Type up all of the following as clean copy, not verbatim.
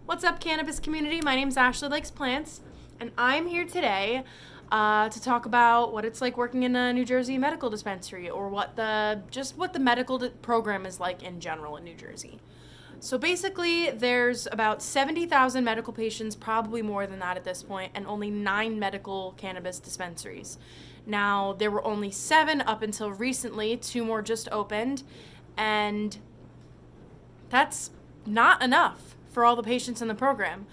What's up, cannabis community? My name's Ashley Likes Plants, and I'm here today to talk about what it's like working in a New Jersey medical dispensary, or what the medical program is like in general in New Jersey. So basically, there's about 70,000 medical patients, probably more than that at this point, and only 9 medical cannabis dispensaries. Now, there were only 7 up until recently, 2 more just opened, and that's not enough for all the patients in the program.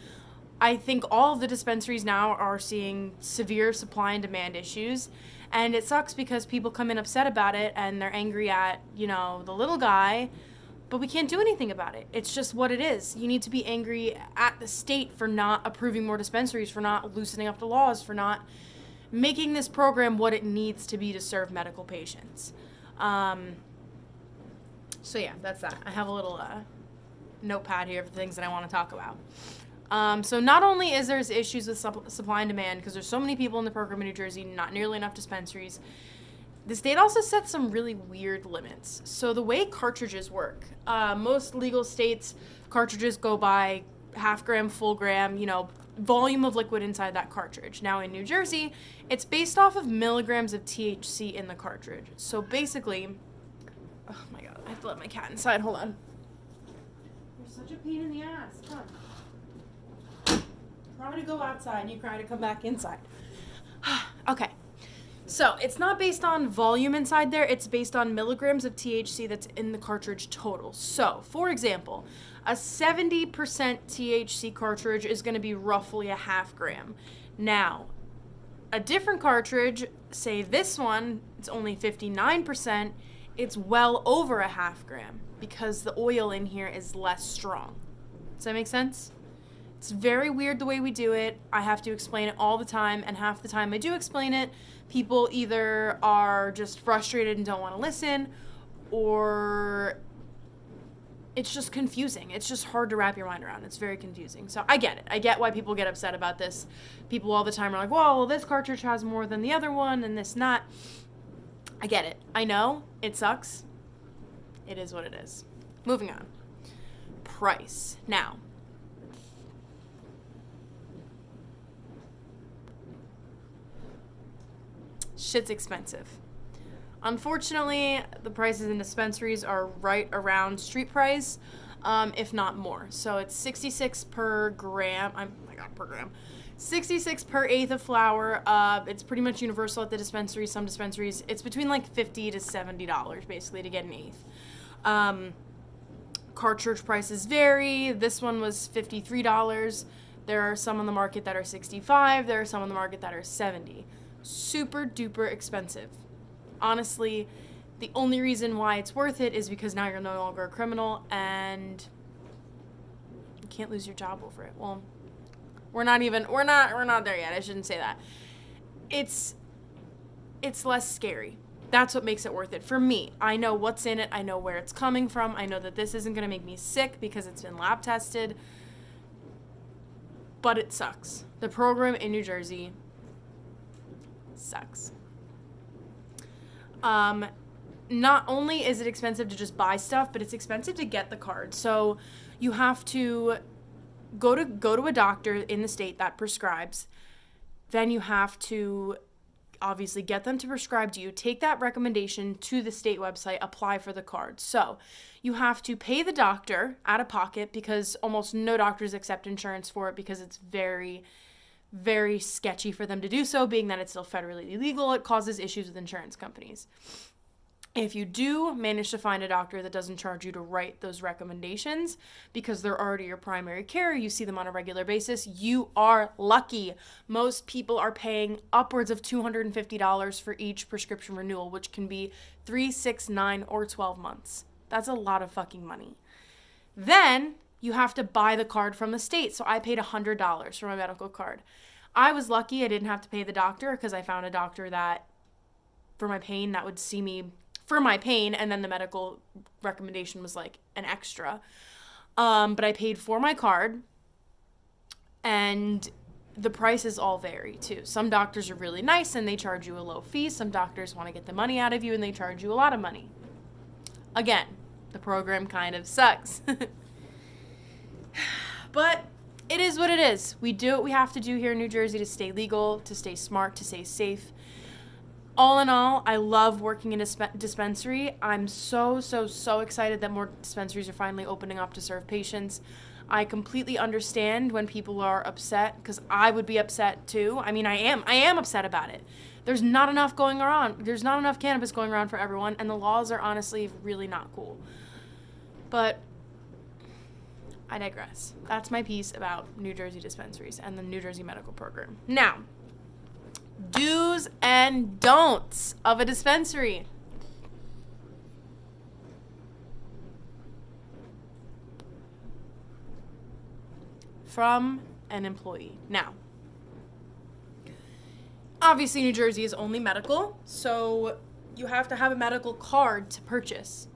I think all of the dispensaries now are seeing severe supply and demand issues, and it sucks because people come in upset about it and they're angry at, the little guy, but we can't do anything about it. It's just what it is. You need to be angry at the state for not approving more dispensaries, for not loosening up the laws, for not making this program what it needs to be to serve medical patients. So yeah, that's that. I have a little notepad here of the things that I want to talk about. So not only is there issues with supply and demand, because there's so many people in the program in New Jersey, not nearly enough dispensaries, the state also sets some really weird limits. So the way cartridges work, most legal states, cartridges go by half gram, full gram, volume of liquid inside that cartridge. Now in New Jersey, it's based off of milligrams of THC in the cartridge. So basically, oh my god, I have to let my cat inside, hold on. You're such a pain in the ass, come. Try to go outside and you try to come back inside. Okay. So it's not based on volume inside there, it's based on milligrams of THC that's in the cartridge total. So, for example, a 70% THC cartridge is going to be roughly a half gram. Now, a different cartridge, say this one, it's only 59%, it's well over a half gram because the oil in here is less strong. Does that make sense? It's very weird the way we do it. I have to explain it all the time, and half the time I do explain it, people either are just frustrated and don't want to listen, or it's just confusing. It's just hard to wrap your mind around. It's very confusing. So I get it. I get why people get upset about this. People all the time are like, well, this cartridge has more than the other one and this not. I get it. I know. It sucks. It is what it is. Moving on. Price. Now, shit's expensive. Unfortunately, the prices in dispensaries are right around street price, if not more. So it's $66 per gram. Per gram. $66 per eighth of flour. It's pretty much universal at the dispensary. Some dispensaries, it's between like $50 to $70 basically to get an eighth. Cartridge prices vary. This one was $53. There are some on the market that are $65. There are some on the market that are $70. Super duper expensive. Honestly, the only reason why it's worth it is because now you're no longer a criminal and you can't lose your job over it. Well, we're not there yet. I shouldn't say that. It's less scary. That's what makes it worth it. For me, I know what's in it. I know where it's coming from. I know that this isn't going to make me sick because it's been lab tested. But it sucks. The program in New Jersey sucks. Not only is it expensive to just buy stuff, but it's expensive to get the card. So you have to go to a doctor in the state that prescribes. Then you have to obviously get them to prescribe to you, take that recommendation to the state website, apply for the card. So you have to pay the doctor out of pocket because almost no doctors accept insurance for it because it's very, very sketchy for them to do so, being that it's still federally illegal. It causes issues with insurance companies. If you do manage to find a doctor that doesn't charge you to write those recommendations because they're already your primary care, you see them on a regular basis, you are lucky. Most people are paying upwards of $250 for each prescription renewal, which can be 3, 6, 9, or 12 months. That's a lot of fucking money. Then you have to buy the card from the state. So I paid $100 for my medical card. I was lucky I didn't have to pay the doctor because I found a doctor that, for my pain, that would see me for my pain, and then the medical recommendation was like an extra. But I paid for my card, and the prices all vary too. Some doctors are really nice and they charge you a low fee. Some doctors want to get the money out of you and they charge you a lot of money. Again, the program kind of sucks. But it is what it is. We do what we have to do here in New Jersey to stay legal, to stay smart, to stay safe. All in all, I love working in a dispensary. I'm so excited that more dispensaries are finally opening up to serve patients. I completely understand when people are upset, because I would be upset too. I mean, I am upset about it. There's not enough going around. There's not enough cannabis going around for everyone, and the laws are honestly really not cool. But I digress. That's my piece about New Jersey dispensaries and the New Jersey medical program. Now, do's and don'ts of a dispensary. From an employee. Now, obviously New Jersey is only medical, so you have to have a medical card to purchase.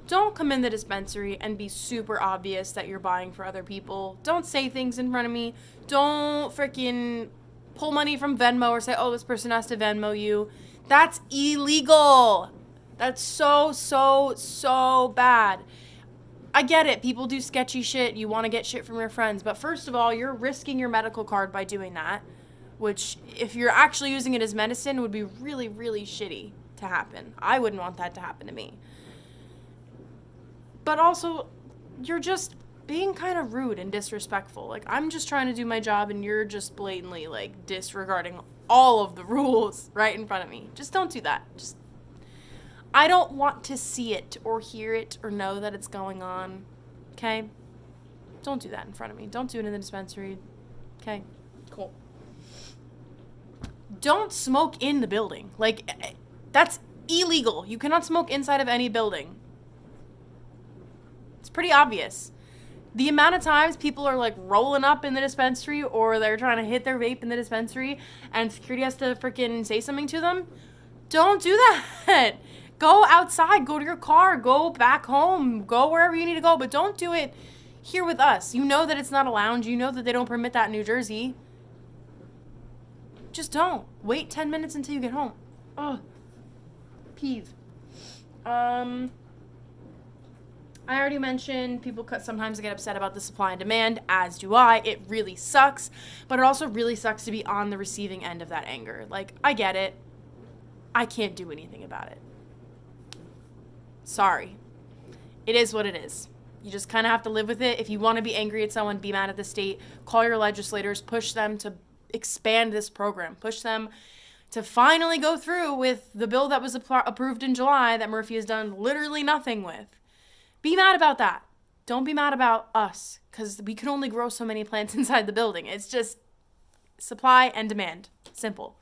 Don't come in the dispensary and be super obvious that you're buying for other people. Don't say things in front of me. Don't freaking pull money from Venmo or say, oh, this person has to Venmo you. That's illegal. That's so bad. I get it. People do sketchy shit. You want to get shit from your friends. But first of all, you're risking your medical card by doing that, which if you're actually using it as medicine would be really shitty to happen. I wouldn't want that to happen to me. But also, you're just being kind of rude and disrespectful. Like, I'm just trying to do my job and you're just blatantly, like, disregarding all of the rules right in front of me. Just don't do that. I don't want to see it or hear it or know that it's going on. Okay? Don't do that in front of me. Don't do it in the dispensary. Okay? Cool. Don't smoke in the building. Like, that's illegal. You cannot smoke inside of any building. It's pretty obvious. The amount of times people are like rolling up in the dispensary or they're trying to hit their vape in the dispensary and security has to freaking say something to them. Don't do that. Go outside, go to your car, go back home, go wherever you need to go, but don't do it here with us. You know that it's not a lounge. You know that they don't permit that in New Jersey. Just don't. Wait 10 minutes until you get home. Ugh. Peeve. I already mentioned people sometimes get upset about the supply and demand, as do I. It really sucks, but it also really sucks to be on the receiving end of that anger. Like, I get it. I can't do anything about it. Sorry. It is what it is. You just kind of have to live with it. If you want to be angry at someone, be mad at the state, call your legislators, push them to expand this program, push them to finally go through with the bill that was approved in July that Murphy has done literally nothing with. Be mad about that. Don't be mad about us, because we can only grow so many plants inside the building. It's just supply and demand. Simple.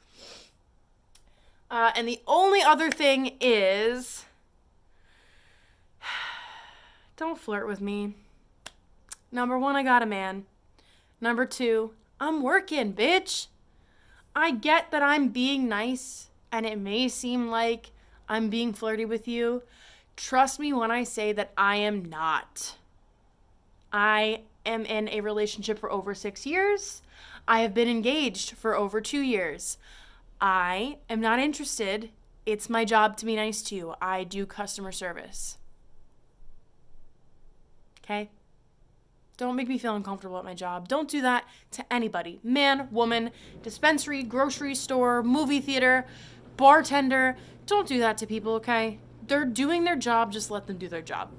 And the only other thing is, don't flirt with me. Number one, I got a man. Number two, I'm working, bitch. I get that I'm being nice, and it may seem like I'm being flirty with you. Trust me when I say that I am not. I am in a relationship for over 6 years. I have been engaged for over 2 years. I am not interested. It's my job to be nice to you. I do customer service. Okay? Don't make me feel uncomfortable at my job. Don't do that to anybody. Man, woman, dispensary, grocery store, movie theater, bartender. Don't do that to people, okay? They're doing their job. Just let them do their job.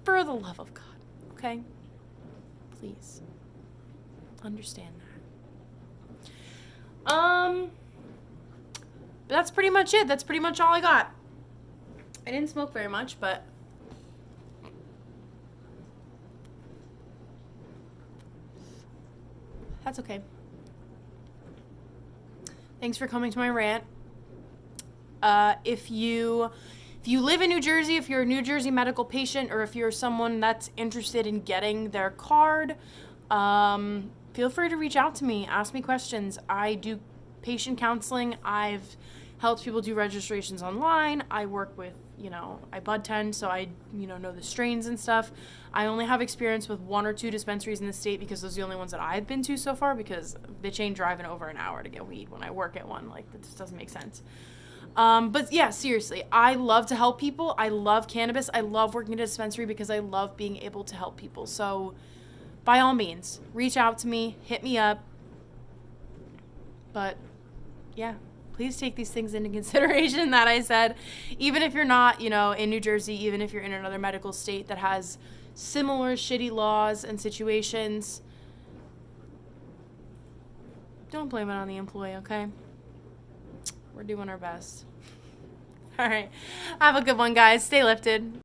For the love of God, okay? Please. Understand that. But that's pretty much it. That's pretty much all I got. I didn't smoke very much, but that's okay. Thanks for coming to my rant. If you live in New Jersey, if you're a New Jersey medical patient, or if you're someone that's interested in getting their card, feel free to reach out to me. Ask me questions. I do patient counseling. I've helped people do registrations online. I work with, I bud tend, so I, know the strains and stuff. I only have experience with 1 or 2 dispensaries in the state because those are the only ones that I've been to so far, because bitch ain't driving over an hour to get weed when I work at one. Like, that just doesn't make sense. But yeah, seriously, I love to help people. I love cannabis. I love working at a dispensary because I love being able to help people. So by all means, reach out to me, hit me up. But yeah, please take these things into consideration that I said. Even if you're not, in New Jersey, even if you're in another medical state that has similar shitty laws and situations, don't blame it on the employee, okay? We're doing our best. All right. Have a good one, guys. Stay lifted.